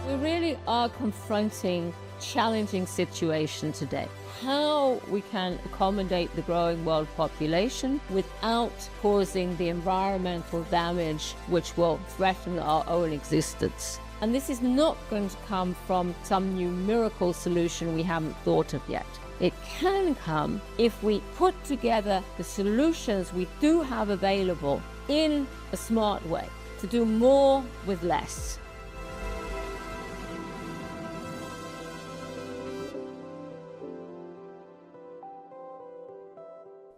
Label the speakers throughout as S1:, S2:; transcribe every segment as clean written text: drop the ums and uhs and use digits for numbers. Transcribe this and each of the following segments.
S1: We really are confronting challenging situation today. How we can accommodate the growing world population without causing the environmental damage which will threaten our own existence. And this is not going to come from some new miracle solution we haven't thought of yet. It can come if we put together the solutions we do have available in a smart way to do more with less.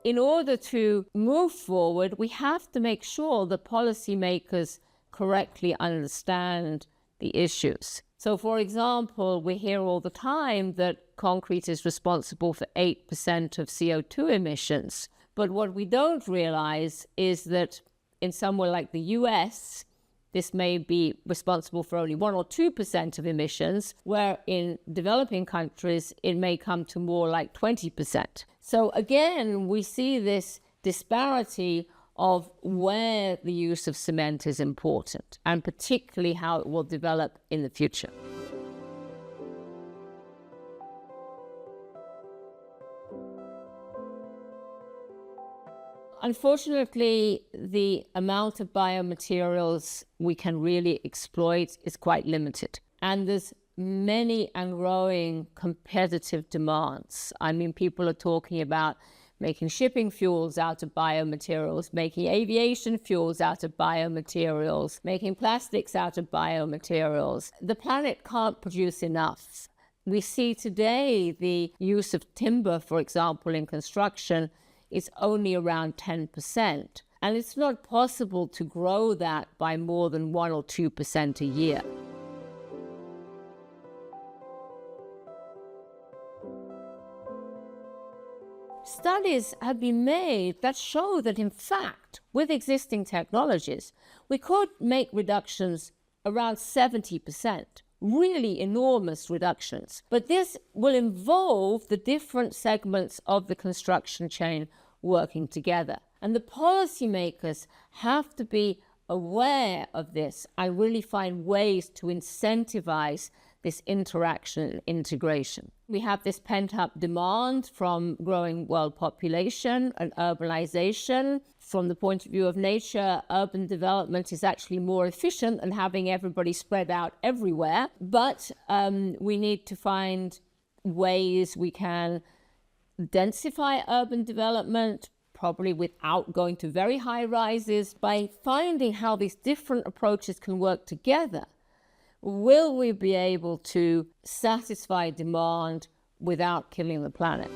S1: In order to move forward, we have to make sure that policymakers correctly understand the issues. So, for example, we hear all the time that concrete is responsible for 8% of CO2 emissions. But what we don't realize is that in somewhere like the US, this may be responsible for only 1 or 2% of emissions, where in developing countries, it may come to more like 20%. So again, we see this disparity of where the use of cement is important, and particularly how it will develop in the future. Unfortunately, the amount of biomaterials we can really exploit is quite limited. And there's many and growing competitive demands. I mean, people are talking about making shipping fuels out of biomaterials, making aviation fuels out of biomaterials, making plastics out of biomaterials. The planet can't produce enough. We see today the use of timber, for example, in construction is only around 10%. And it's not possible to grow that by more than 1 or 2% a year. Studies have been made that show that, in fact, with existing technologies, we could make reductions around 70%, really enormous reductions. But this will involve the different segments of the construction chain working together. And the policymakers have to be aware of this and really find ways to incentivize this interaction and integration. We have this pent-up demand from growing world population and urbanization. From the point of view of nature, urban development is actually more efficient than having everybody spread out everywhere. But we need to find ways we can densify urban development, probably without going to very high rises. By finding how these different approaches can work together, will we be able to satisfy demand without killing the planet?